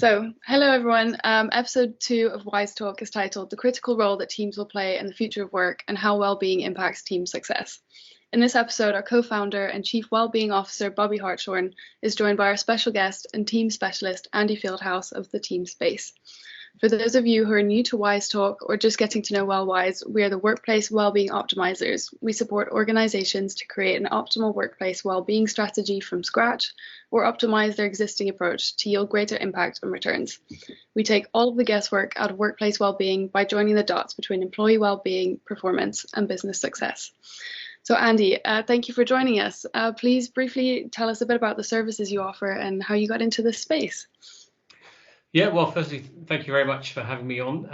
Hello everyone. Episode 2 of Wise Talk is titled The Critical Role That Teams Will Play in the Future of Work and How Wellbeing Impacts Team Success. In this episode, our co-founder and Chief Wellbeing Officer, Bobby Hartshorn, is joined by our special guest and team specialist, Andy Fieldhouse of the Team Space. For those of you who are new to Wise Talk or just getting to know WellWise, we are the workplace wellbeing optimizers. We support organizations to create an optimal workplace wellbeing strategy from scratch or optimize their existing approach to yield greater impact and returns. We take all of the guesswork out of workplace wellbeing by joining the dots between employee wellbeing, performance, and business success. So Andy, thank you for joining us. Please briefly tell us a bit about the services you offer and how you got into this space. Yeah, well, firstly, thank you very much for having me on.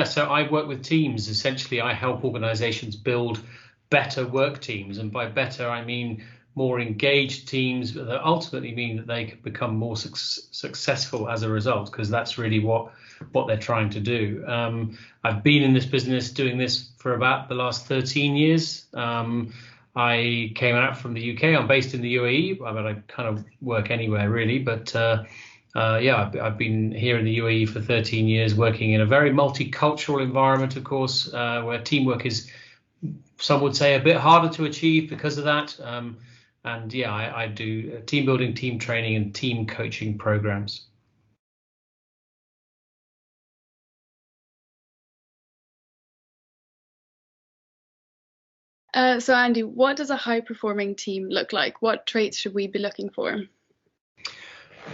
So I work with teams. Essentially, I help organizations build better work teams. And by better, I mean more engaged teams that ultimately mean that they can become more successful as a result, because that's really what they're trying to do. I've been in this business doing this for about the last 13 years. I came out from the UK. I'm based in the UAE. I kind of work anywhere, really. But I've been here in the UAE for 13 years, working in a very multicultural environment, of course, where teamwork is, some would say, a bit harder to achieve because of that. I do team building, team training, and team coaching programs. So Andy, what does a high-performing team look like? What traits should we be looking for?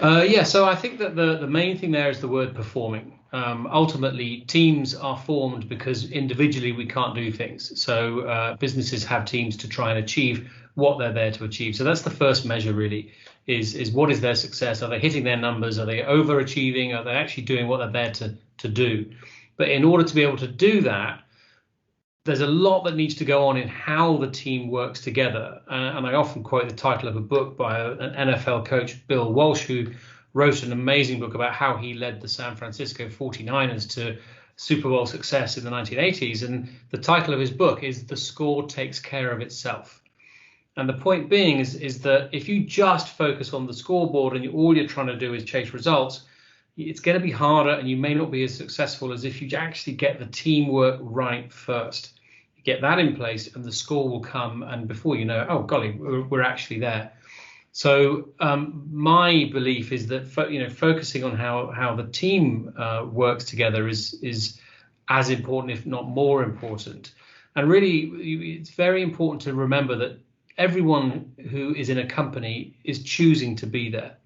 So I think that the main thing there is the word performing. Ultimately, teams are formed because individually we can't do things. So businesses have teams to try and achieve what they're there to achieve. So that's the first measure, really, is what is their success? Are they hitting their numbers? Are they overachieving? Are they actually doing what they're there to do? But in order to be able to do that, there's a lot that needs to go on in how the team works together. And I often quote the title of a book by an NFL coach, Bill Walsh, who wrote an amazing book about how he led the San Francisco 49ers to Super Bowl success in the 1980s. And the title of his book is The Score Takes Care of Itself. And the point being is that if you just focus on the scoreboard and all you're trying to do is chase results, it's going to be harder and you may not be as successful as if you actually get the teamwork right first. You get that in place and the score will come, and before you know, oh golly, we're actually there. So my belief is that focusing on how the team works together is as important, if not more important. And really, it's very important to remember that everyone who is in a company is choosing to be there.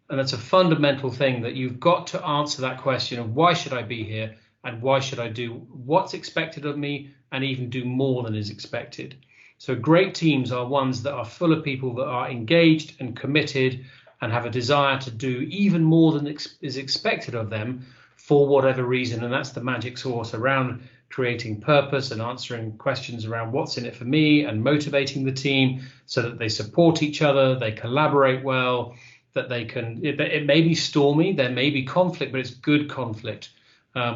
And that's a fundamental thing, that you've got to answer that question of why should I be here and why should I do what's expected of me and even do more than is expected. So great teams are ones that are full of people that are engaged and committed and have a desire to do even more than is expected of them for whatever reason. And that's the magic sauce around creating purpose and answering questions around what's in it for me and motivating the team so that they support each other, they collaborate well, that they can, it may be stormy, there may be conflict, but it's good conflict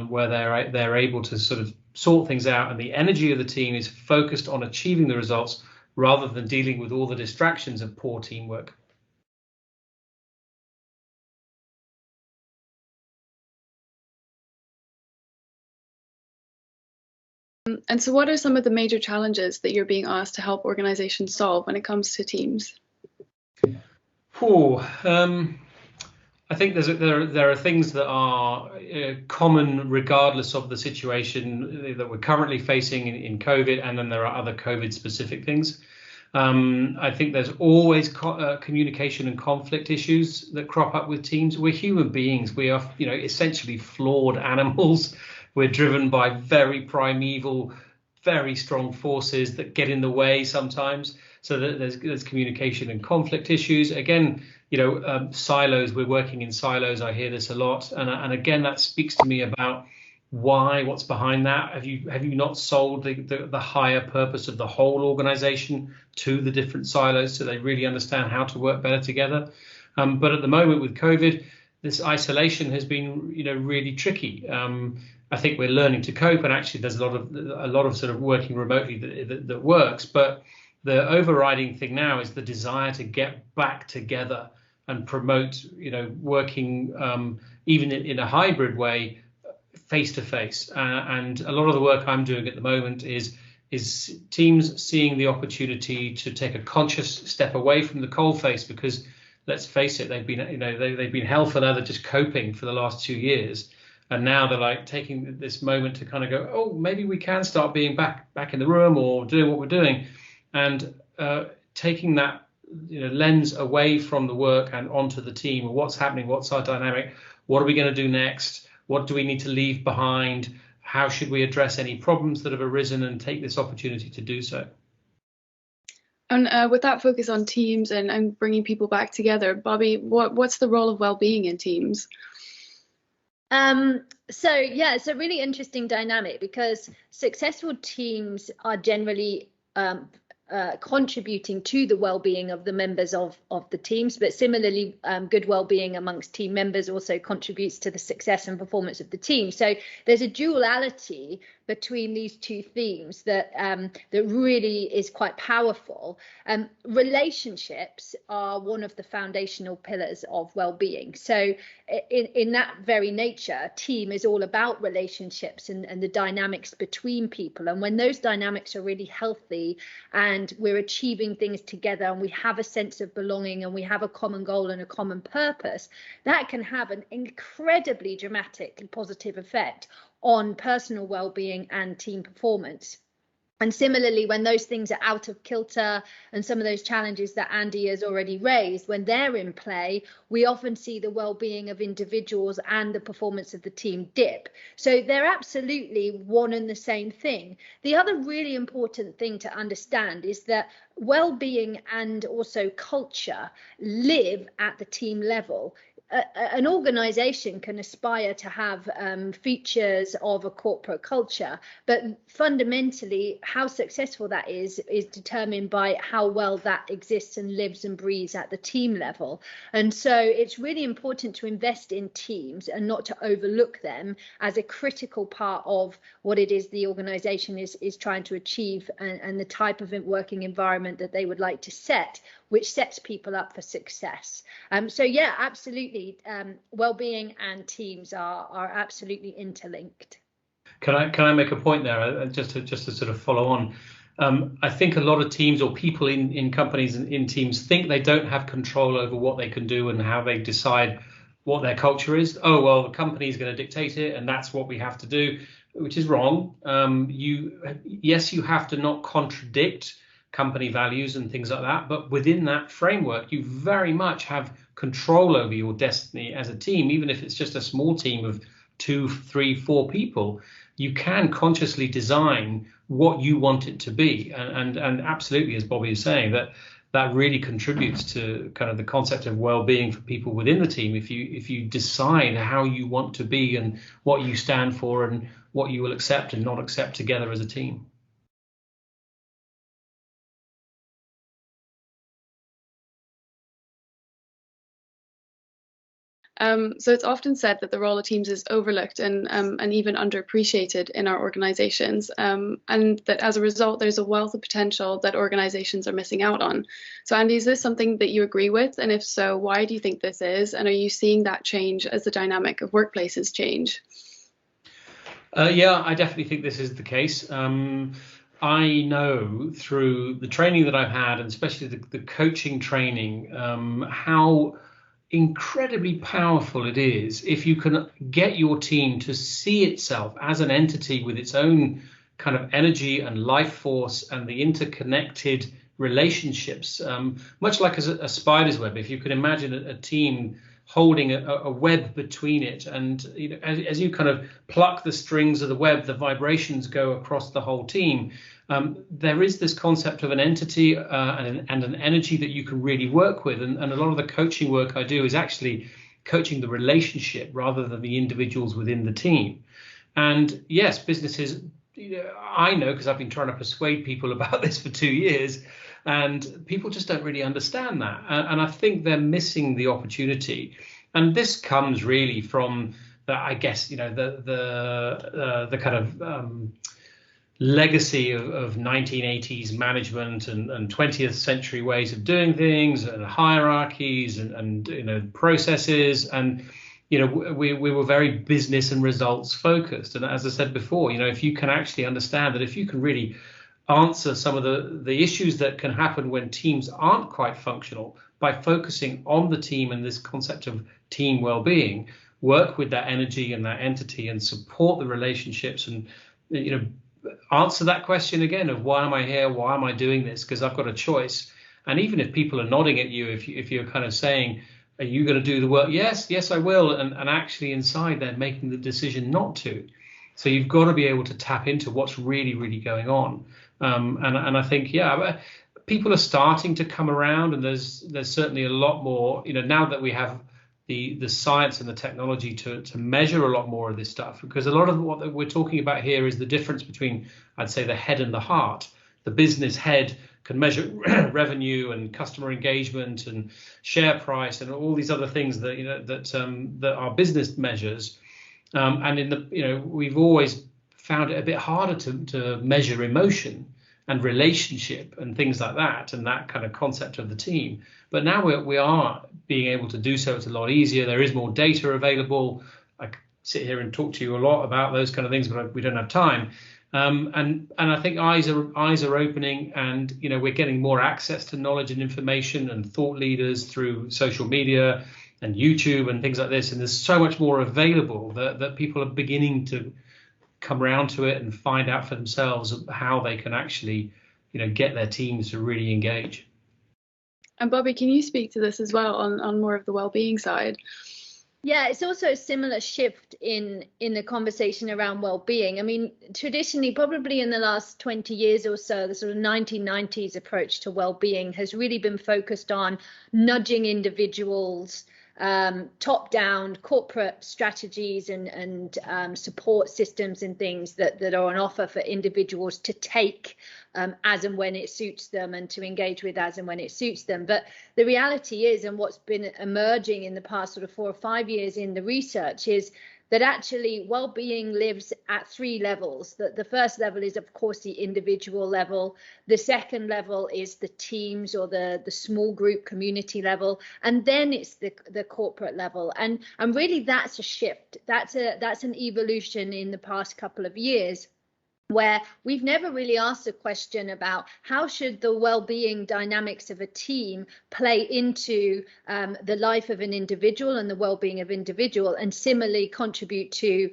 where they're able to sort of sort things out, and the energy of the team is focused on achieving the results rather than dealing with all the distractions of poor teamwork. And so what are some of the major challenges that you're being asked to help organizations solve when it comes to teams? I think there are things that are common regardless of the situation that we're currently facing in COVID, and then there are other COVID-specific things. I think there's always communication and conflict issues that crop up with teams. We're human beings. We are, essentially flawed animals. We're driven by very primeval, very strong forces that get in the way sometimes. So that there's communication and conflict issues. Again, silos. We're working in silos. I hear this a lot, and again, that speaks to me about what's behind that. Have you not sold the higher purpose of the whole organization to the different silos so they really understand how to work better together? But at the moment with COVID, this isolation has been really tricky. I think we're learning to cope, and actually there's a lot of sort of working remotely that works, but the overriding thing now is the desire to get back together and promote, working even in a hybrid way, face to face. And a lot of the work I'm doing at the moment is teams seeing the opportunity to take a conscious step away from the coalface, because let's face it, they've been, they've been hell for leather just coping for the last 2 years. And now they're like taking this moment to kind of go, oh, maybe we can start being back in the room or doing what we're doing, and taking that lens away from the work and onto the team. What's happening? What's our dynamic? What are we going to do next? What do we need to leave behind? How should we address any problems that have arisen, and take this opportunity to do so? And with that focus on teams and bringing people back together, Bobby, what's the role of well-being in teams? So yeah, it's a really interesting dynamic, because successful teams are generally contributing to the well-being of the members of the teams, but similarly, good well-being amongst team members also contributes to the success and performance of the team. So there's a duality between these two themes that really is quite powerful. Relationships are one of the foundational pillars of well-being. So in that very nature, team is all about relationships and the dynamics between people. And when those dynamics are really healthy, and we're achieving things together, and we have a sense of belonging, and we have a common goal and a common purpose, that can have an incredibly dramatic and positive effect on personal well-being and team performance. And similarly, when those things are out of kilter, and some of those challenges that Andy has already raised, when they're in play, we often see the well-being of individuals and the performance of the team dip. So they're absolutely one and the same thing. The other really important thing to understand is that well-being and also culture live at the team level. An organization can aspire to have features of a corporate culture, but fundamentally how successful that is determined by how well that exists and lives and breathes at the team level. And so it's really important to invest in teams and not to overlook them as a critical part of what it is the organization is trying to achieve, and the type of working environment that they would like to set, which sets people up for success. So yeah, absolutely. Well-being and teams are absolutely interlinked. Can I make a point there, just to sort of follow on? I think a lot of teams, or people in companies and in teams, think they don't have control over what they can do and how they decide what their culture is. Oh, well, the company is going to dictate it, and that's what we have to do, which is wrong. Yes, you have to not contradict company values and things like that, but within that framework, you very much have control over your destiny as a team. Even if it's just a small team of 2, 3, 4 people, you can consciously design what you want it to be. And absolutely, as Bobby is saying, that really contributes to kind of the concept of well-being for people within the team. If you decide how you want to be and what you stand for and what you will accept and not accept together as a team. So it's often said that the role of teams is overlooked and even underappreciated in our organizations, and that as a result, there's a wealth of potential that organizations are missing out on. So Andy, is this something that you agree with? And if so, why do you think this is? And are you seeing that change as the dynamic of workplaces change? Yeah, I definitely think this is the case. I know through the training that I've had, and especially the coaching training, how incredibly powerful it is if you can get your team to see itself as an entity with its own kind of energy and life force and the interconnected relationships, much like a spider's web. If you could imagine a team holding a web between it, and as you kind of pluck the strings of the web, the vibrations go across the whole team. There is this concept of an entity and an energy that you can really work with. And a lot of the coaching work I do is actually coaching the relationship rather than the individuals within the team. And yes, businesses, I know, because I've been trying to persuade people about this for 2 years, and people just don't really understand that. And I think they're missing the opportunity. And this comes really from the kind of legacy of 1980s management and 20th century ways of doing things and hierarchies and processes. And we were very business and results focused. And as I said before, if you can actually understand that, if you can really answer some of the issues that can happen when teams aren't quite functional by focusing on the team and this concept of team well-being, work with that energy and that entity and support the relationships, and answer that question again of why am I here, why am I doing this, because I've got a choice. And even if people are nodding at you, if you're kind of saying, are you going to do the work? Yes, I will. And actually inside they're making the decision not to. So you've got to be able to tap into what's really, really going on. And I think, people are starting to come around, and there's certainly a lot more, now that we have the science and the technology to measure a lot more of this stuff, because a lot of what we're talking about here is the difference between, I'd say, the head and the heart. The business head can measure revenue and customer engagement and share price and all these other things that that our business measures. And we've always found it a bit harder to measure emotion and relationship and things like that, and that kind of concept of the team. But now we are being able to do so. It's a lot easier. There is more data available. I could sit here and talk to you a lot about those kind of things, but we don't have time. And I think eyes are opening, and we're getting more access to knowledge and information and thought leaders through social media and YouTube and things like this. And there's so much more available that people are beginning to come around to it and find out for themselves how they can actually, get their teams to really engage. And Bobby, can you speak to this as well on more of the well-being side? Yeah, it's also a similar shift in the conversation around well-being. I mean, traditionally, probably in the last 20 years or so, the sort of 1990s approach to well-being has really been focused on nudging individuals, top-down corporate strategies and support systems and things that are on offer for individuals to take as and when it suits them, and to engage with as and when it suits them. But the reality is, and what's been emerging in the past sort of 4 or 5 years in the research, is that actually well-being lives at 3 levels. The first level is, of course, the individual level. The second level is the teams or the small group community level. And then it's the corporate level. And really that's a shift. That's an evolution in the past couple of years, where we've never really asked a question about how should the well-being dynamics of a team play into the life of an individual and the well-being of individual, and similarly contribute to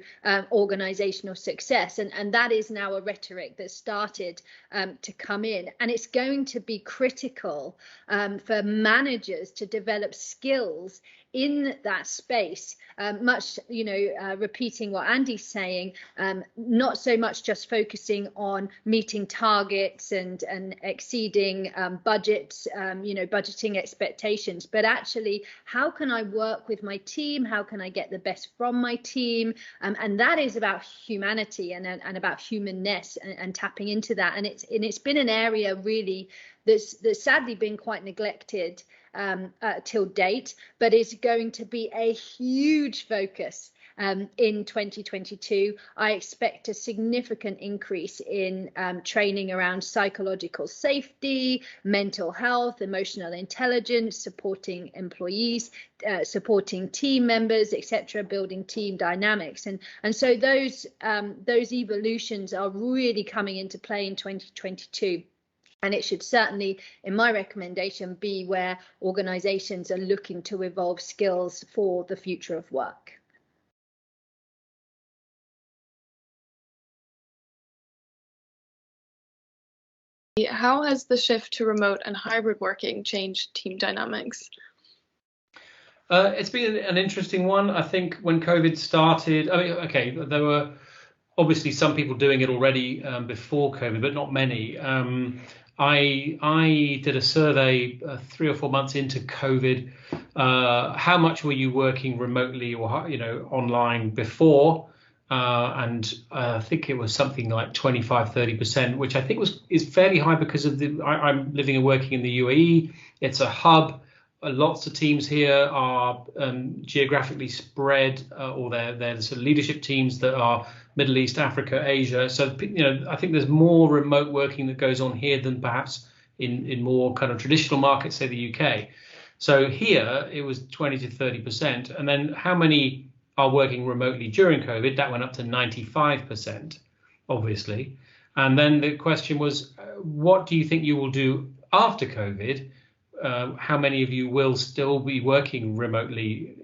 organizational success. And that is now a rhetoric that started to come in, and it's going to be critical for managers to develop skills in that space, much, repeating what Andy's saying, not so much just focusing on meeting targets and exceeding budgets, budgeting expectations, but actually, how can I work with my team? How can I get the best from my team? And that is about humanity and about humanness and tapping into that. And it's been an area really that's sadly been quite neglected till date, but is going to be a huge focus in 2022. I expect a significant increase in training around psychological safety, mental health, emotional intelligence, supporting employees, supporting team members, etc., building team dynamics. And so those evolutions are really coming into play in 2022. And it should certainly, in my recommendation, be where organizations are looking to evolve skills for the future of work. How has the shift to remote and hybrid working changed team dynamics? It's been an interesting one. I think when COVID started, there were obviously some people doing it already before COVID, but not many. I did a survey 3 or 4 months into COVID. How much were you working remotely or online before? And I think it was something like 25-30%, which I think is fairly high because of I'm living and working in the UAE. It's a hub. Lots of teams here are geographically spread, or they're the sort of leadership teams that are Middle East, Africa, Asia. So, I think there's more remote working that goes on here than perhaps in more kind of traditional markets, say the UK. So here it was 20 to 30%. And then how many are working remotely during COVID? That went up to 95%, obviously. And then the question was, what do you think you will do after COVID? How many of you will still be working remotely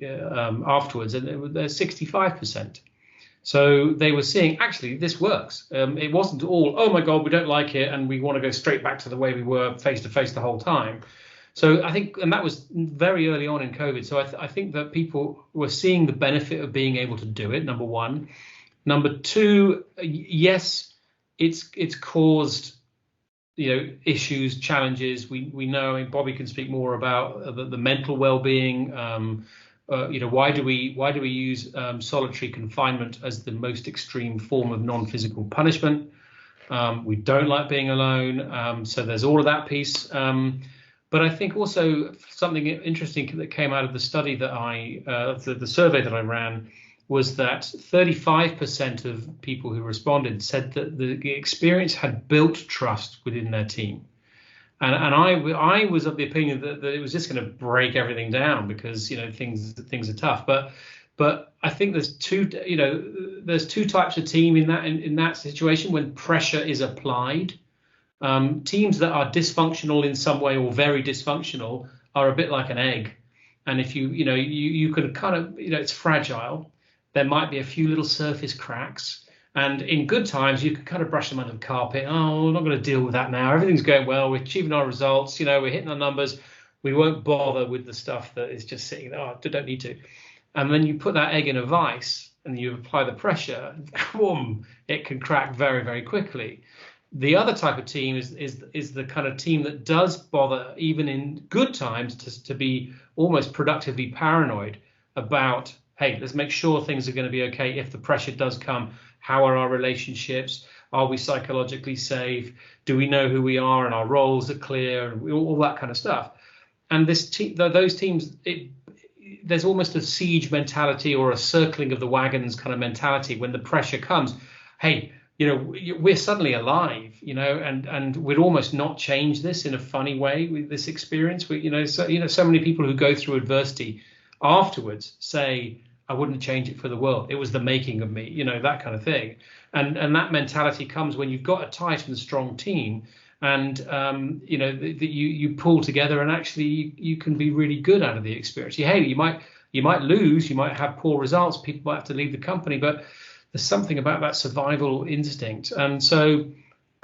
afterwards? And there's 65%. So they were seeing, actually, this works. It wasn't all, oh my God, we don't like it, and we want to go straight back to the way we were face to face the whole time. So I think, and that was very early on in COVID. So I think that people were seeing the benefit of being able to do it, number one. Number two, yes, it's caused issues, challenges. We know, I mean, Bobby can speak more about the mental well-being. Why do we use solitary confinement as the most extreme form of non-physical punishment? We don't like being alone. So there's all of that piece. But I think also something interesting that came out of the study that the survey that I ran was that 35% of people who responded said that the experience had built trust within their team. And I was of the opinion that it was just going to break everything down because, things are tough. But I think there's two types of team in that situation when pressure is applied. Teams that are dysfunctional in some way or very dysfunctional are a bit like an egg. And if you can kind of, it's fragile. There might be a few little surface cracks. And in good times, you can kind of brush them under the carpet. Oh, we're not going to deal with that now. Everything's going well. We're achieving our results. We're hitting our numbers. We won't bother with the stuff that is just sitting there. Oh, I don't need to. And then you put that egg in a vice and you apply the pressure. Boom, it can crack very, very quickly. The other type of team is the kind of team that does bother, even in good times, to be almost productively paranoid about, hey, let's make sure things are going to be okay if the pressure does come. How are our relationships? Are we psychologically safe? Do we know who we are and our roles are clear and all that kind of stuff? And those teams, there's almost a siege mentality or a circling of the wagons kind of mentality when the pressure comes. Hey, we're suddenly alive, and we'd almost not change this in a funny way with this experience. So many people who go through adversity afterwards say, I wouldn't change it for the world. It was the making of me, that kind of thing. And that mentality comes when you've got a tight and strong team and, you pull together and actually you can be really good out of the experience. You might lose, you might have poor results. People might have to leave the company, but there's something about that survival instinct. And so,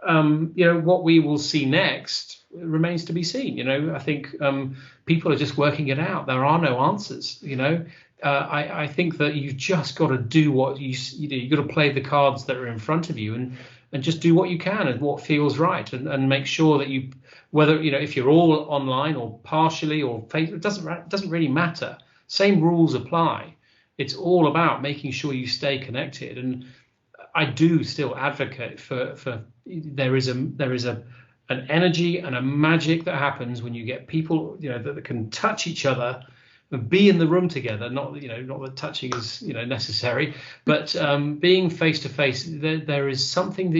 what we will see next remains to be seen. I think people are just working it out. There are no answers, I think that you've just got to do what you've got to play the cards that are in front of you and just do what you can and what feels right and make sure that whether if you're all online or partially or it doesn't really matter. Same rules apply. It's all about making sure you stay connected. And I do still advocate for there is an energy and a magic that happens when you get people that can touch each other. Be in the room together, not that touching is necessary, but being face to face. There is something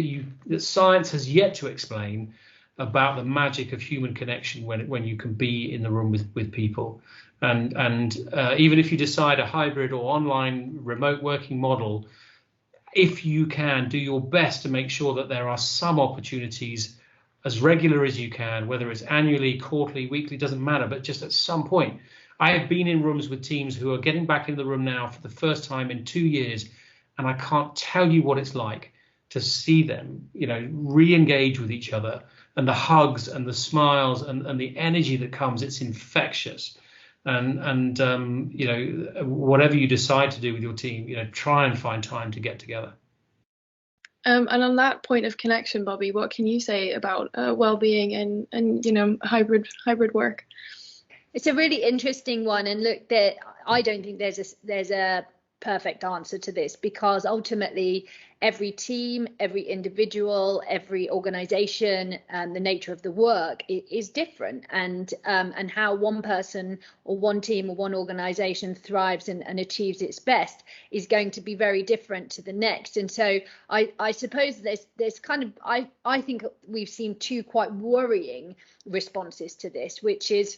that science has yet to explain about the magic of human connection when you can be in the room with people, and even if you decide a hybrid or online remote working model, if you can do your best to make sure that there are some opportunities as regular as you can, whether it's annually, quarterly, weekly, doesn't matter, but just at some point. I have been in rooms with teams who are getting back in the room now for the first time in 2 years, and I can't tell you what it's like to see them, re-engage with each other, and the hugs and the smiles and the energy that comes. It's infectious. And whatever you decide to do with your team, try and find time to get together. And on that point of connection, Bobby, what can you say about well-being and hybrid work? It's a really interesting one, and look, I don't think there's a perfect answer to this, because ultimately every team, every individual, every organization, and the nature of the work is different, and how one person or one team or one organization thrives and achieves its best is going to be very different to the next. And so I suppose there's kind of I think we've seen two quite worrying responses to this, which is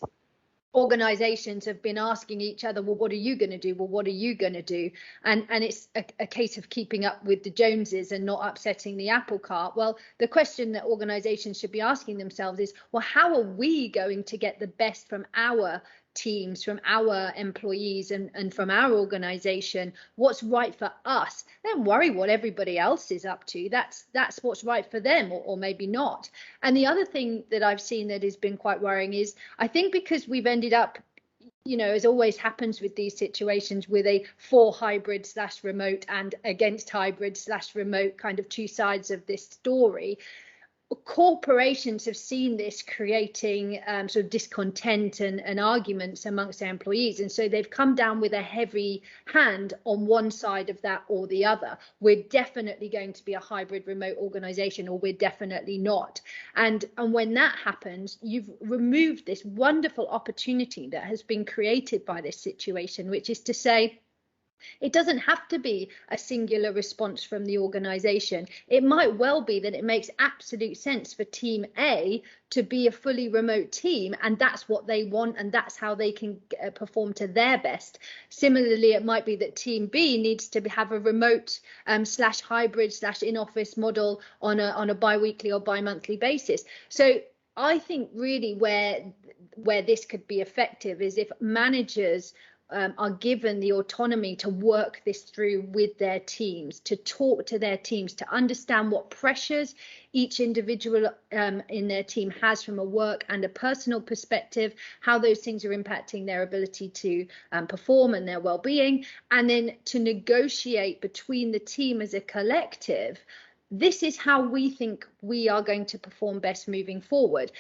organizations have been asking each other, well, what are you going to do? Well, what are you going to do? And it's a case of keeping up with the Joneses and not upsetting the apple cart. Well, the question that organizations should be asking themselves is, well, how are we going to get the best from our teams, from our employees, and from our organization? What's right for us? Don't worry what everybody else is up to. That's what's right for them, or maybe not. And the other thing that I've seen that has been quite worrying is, I think because we've ended up, as always happens with these situations, with a for hybrid / remote and against hybrid / remote kind of two sides of this story. Corporations have seen this creating sort of discontent and arguments amongst their employees, and so they've come down with a heavy hand on one side of that or the other. We're definitely going to be a hybrid remote organization, or we're definitely not. And when that happens, you've removed this wonderful opportunity that has been created by this situation, which is to say, it doesn't have to be a singular response from the organization. It might well be that it makes absolute sense for team A to be a fully remote team, and that's what they want, and that's how they can perform to their best. Similarly, it might be that team B needs to have a remote / hybrid / in-office model on a bi-weekly or bi-monthly basis. So I think really where this could be effective is if managers are given the autonomy to work this through with their teams, to talk to their teams, to understand what pressures each individual in their team has from a work and a personal perspective, how those things are impacting their ability to perform and their well-being, and then to negotiate between the team as a collective. This is how we think we are going to perform best moving forward.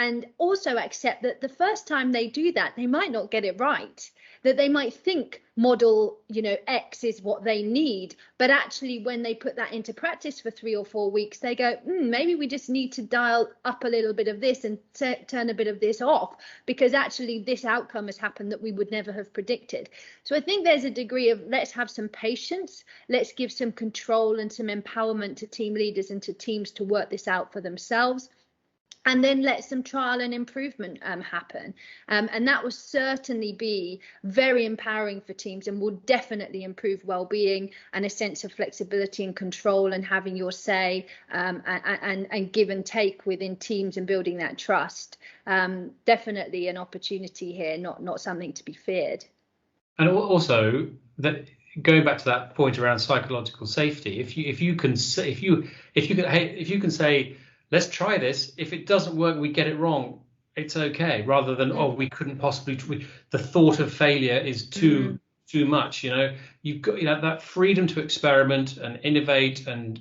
And also accept that the first time they do that, they might not get it right, that they might think model, X is what they need. But actually, when they put that into practice for 3 or 4 weeks, they go, maybe we just need to dial up a little bit of this and turn a bit of this off, because actually this outcome has happened that we would never have predicted. So I think there's a degree of, let's have some patience. Let's give some control and some empowerment to team leaders and to teams to work this out for themselves. And then let some trial and improvement happen. And that will certainly be very empowering for teams, and will definitely improve well-being and a sense of flexibility and control, and having your say and give and take within teams, and building that trust. Definitely an opportunity here, not something to be feared. And also, that going back to that point around psychological safety, if you can say, let's try this. If it doesn't work, we get it wrong, it's okay. Rather than, we couldn't possibly. The thought of failure is too much. You've got that freedom to experiment and innovate and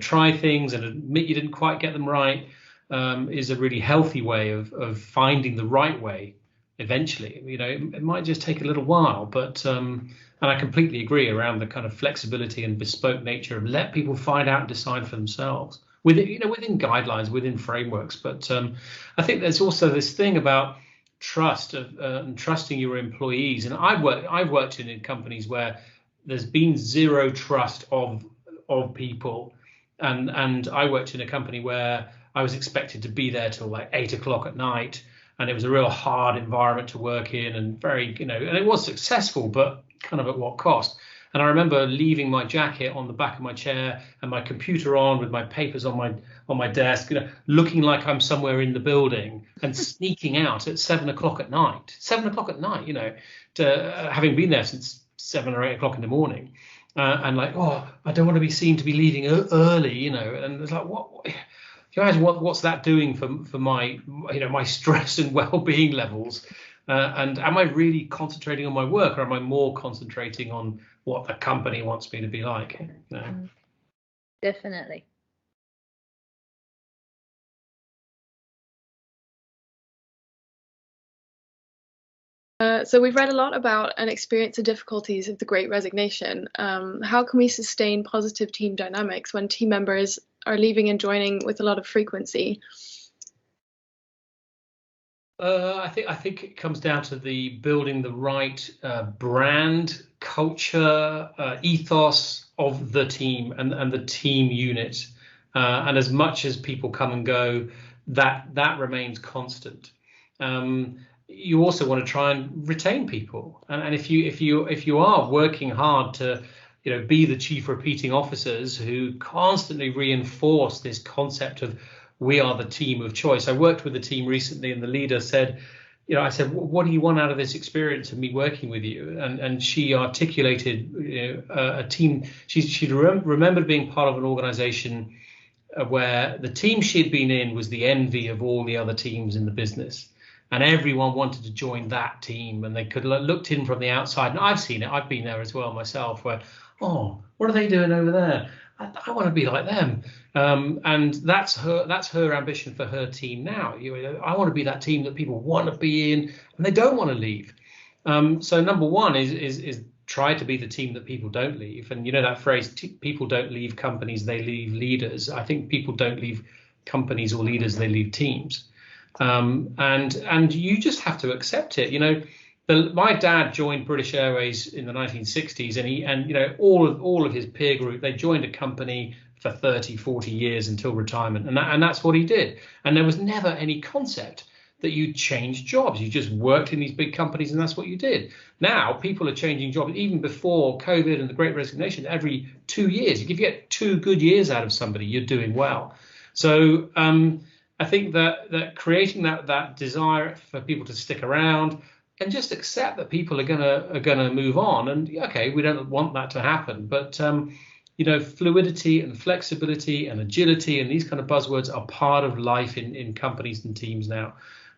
try things and admit you didn't quite get them right. Is a really healthy way of finding the right way. Eventually, it might just take a little while, but and I completely agree around the kind of flexibility and bespoke nature of let people find out and decide for themselves. Within guidelines, within frameworks. But I think there's also this thing about trust and trusting your employees. And I've worked in companies where there's been zero trust of people. And I worked in a company where I was expected to be there till like 8 o'clock at night. And it was a real hard environment to work in, and very, and it was successful, but kind of at what cost? And I remember leaving my jacket on the back of my chair and my computer on with my papers on my desk, looking like I'm somewhere in the building, and sneaking out at 7 o'clock at night. 7 o'clock at night, having been there since 7 or 8 o'clock in the morning, and like, I don't want to be seen to be leaving early, And it's like, what? Can you imagine what's that doing for my my stress and well-being levels? And am I really concentrating on my work, or am I more concentrating on what the company wants me to be like? Definitely. So we've read a lot about and experienced the difficulties of the Great Resignation. How can we sustain positive team dynamics when team members are leaving and joining with a lot of frequency? I think it comes down to the building the right brand, culture, ethos of the team and the team unit. And as much as people come and go, that remains constant. You also want to try and retain people, and if you are working hard to be the chief repeating officers who constantly reinforce this concept of we are the team of choice. I worked with a team recently, and the leader said, I said, what do you want out of this experience of me working with you? And she articulated a team. She remembered being part of an organization where the team she'd been in was the envy of all the other teams in the business. And everyone wanted to join that team, and they could looked in from the outside. And I've seen it. I've been there as well myself, where, oh, what are they doing over there? I want to be like them. And that's her ambition for her team now. I want to be that team that people want to be in, and they don't want to leave. So number one is try to be the team that people don't leave. And that phrase, people don't leave companies, they leave leaders. I think people don't leave companies or leaders, they leave teams. And you just have to accept it. My dad joined British Airways in the 1960s, and all of his peer group, they joined a company for 30, 40 years until retirement, and that's what he did. And there was never any concept that you changed jobs. You just worked in these big companies, and that's what you did. Now people are changing jobs. Even before COVID and the Great Resignation, every 2 years, if you get 2 good years out of somebody, you're doing well. So I think that creating that desire for people to stick around and just accept that people are gonna move on. And okay, we don't want that to happen, but fluidity and flexibility and agility and these kind of buzzwords are part of life in companies and teams now.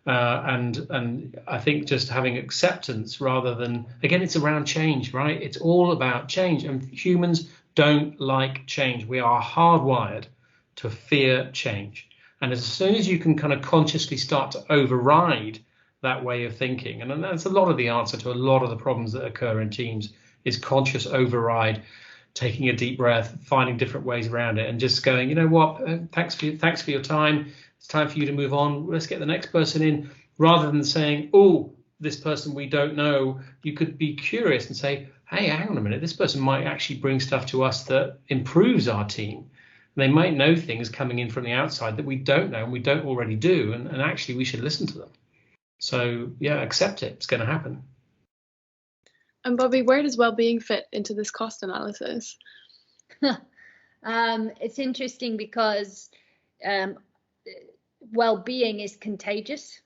And I think just having acceptance rather than, again, it's around change, right? It's all about change, and humans don't like change. We are hardwired to fear change. And as soon as you can kind of consciously start to override that way of thinking, and that's a lot of the answer to a lot of the problems that occur in teams, is conscious override, taking a deep breath, finding different ways around it, and just going, you know what, thanks for your time. It's time for you to move on. Let's get the next person in, rather than saying, oh, this person we don't know. You could be curious and say, hey, hang on a minute, this person might actually bring stuff to us that improves our team. They might know things coming in from the outside that we don't know and we don't already do, and actually we should listen to them. So yeah, accept it. It's going to happen. And Bobby, where does well-being fit into this cost analysis? It's interesting because well-being is contagious.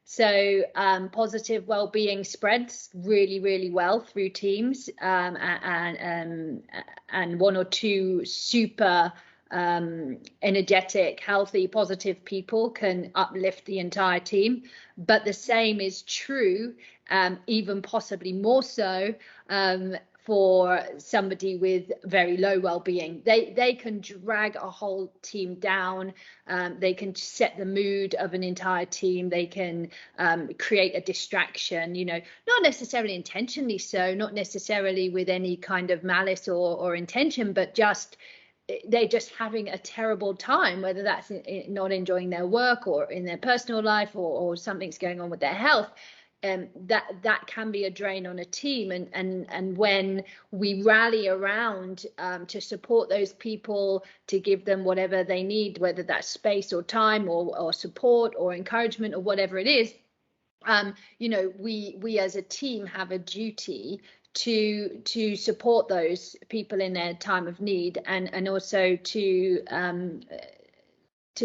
So positive well-being spreads really, really well through teams, and one or two super energetic, healthy, positive people can uplift the entire team. But the same is true, even possibly more so, for somebody with very low well-being. They can drag a whole team down. They can set the mood of an entire team. They can create a distraction, not necessarily intentionally so, not necessarily with any kind of malice or intention, but they're just having a terrible time, whether that's not enjoying their work or in their personal life or something's going on with their health. That can be a drain on a team, and when we rally around to support those people, to give them whatever they need, whether that's space or time or support or encouragement or whatever it is, we as a team have a duty to support those people in their time of need, and also to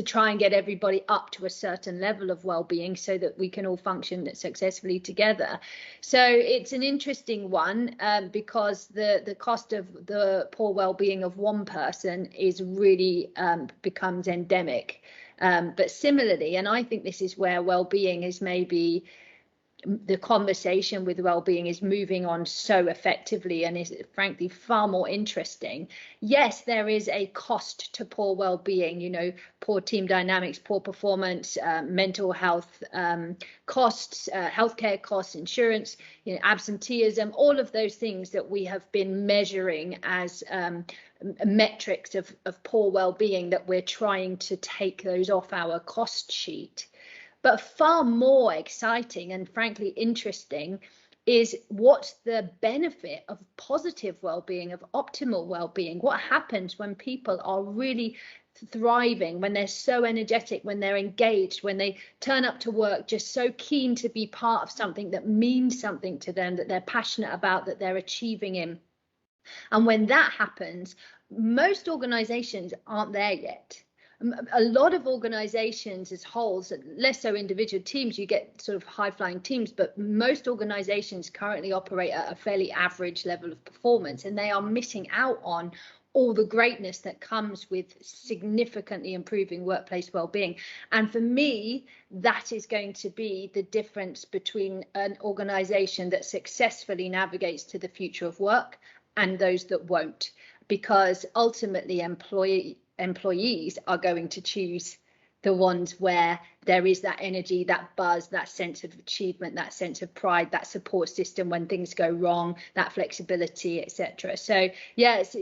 try and get everybody up to a certain level of well-being so that we can all function successfully together. So it's an interesting one, because the cost of the poor well-being of one person is really becomes endemic. But similarly, and I think this is where well-being is maybe the conversation with well-being is moving on so effectively and is frankly far more interesting. Yes, there is a cost to poor well-being, you know, poor team dynamics, poor performance, mental health costs, healthcare costs, insurance, you know, absenteeism, all of those things that we have been measuring as metrics of poor well-being, that we're trying to take those off our cost sheet. But far more exciting and frankly interesting is what's the benefit of positive well-being, of optimal well-being. What happens when people are really thriving, when they're so energetic, when they're engaged, when they turn up to work just so keen to be part of something that means something to them, that they're passionate about, that they're achieving in. And when that happens, most organizations aren't there yet. A lot of organizations as wholes, less so individual teams, you get sort of high-flying teams, but most organizations currently operate at a fairly average level of performance, and they are missing out on all the greatness that comes with significantly improving workplace well-being. And for me, that is going to be the difference between an organization that successfully navigates to the future of work and those that won't, because ultimately employees are going to choose the ones where there is that energy, that buzz, that sense of achievement, that sense of pride, that support system when things go wrong, that flexibility, etc. So yes,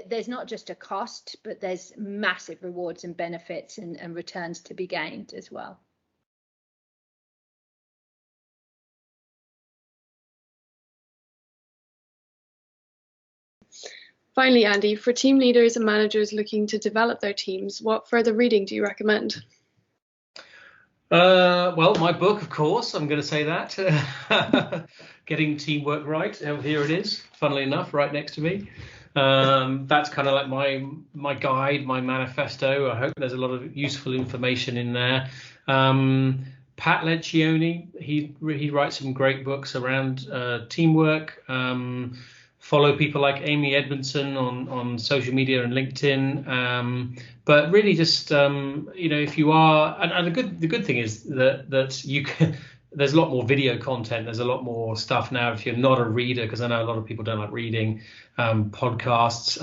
there's not just a cost, but there's massive rewards and benefits and returns to be gained as well. Finally, Andy, for team leaders and managers looking to develop their teams, what further reading do you recommend? Well, my book, of course, I'm going to say that. Getting Teamwork Right. Oh, here it is, funnily enough, right next to me. That's kind of like my guide, my manifesto. I hope there's a lot of useful information in there. Pat Lencioni, he writes some great books around teamwork. Follow people like Amy Edmondson on social media and LinkedIn. But really just, if you are, and the good thing is that you can, there's a lot more video content. There's a lot more stuff now. If you're not a reader, because I know a lot of people don't like reading, podcasts.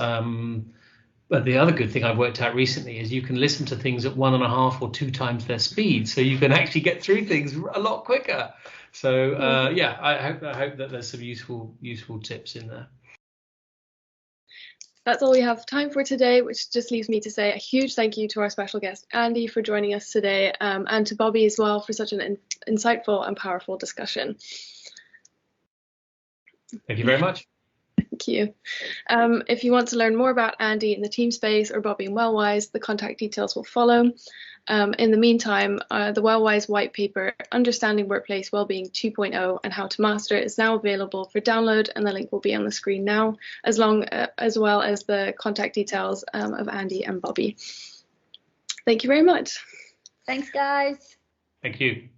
But the other good thing I've worked out recently is you can listen to things at 1.5 or 2 times their speed. So you can actually get through things a lot quicker. So I hope that there's some useful tips in there. That's all we have time for today, which just leaves me to say a huge thank you to our special guest, Andy, for joining us today, and to Bobby as well for such an insightful and powerful discussion. Thank you very much. Thank you. If you want to learn more about Andy in the team space or Bobby and WellWise, the contact details will follow. In the meantime, the WellWise white paper, Understanding Workplace Wellbeing 2.0 and How to Master It, is now available for download, and the link will be on the screen now, as well as the contact details of Andy and Bobby. Thank you very much. Thanks, guys. Thank you.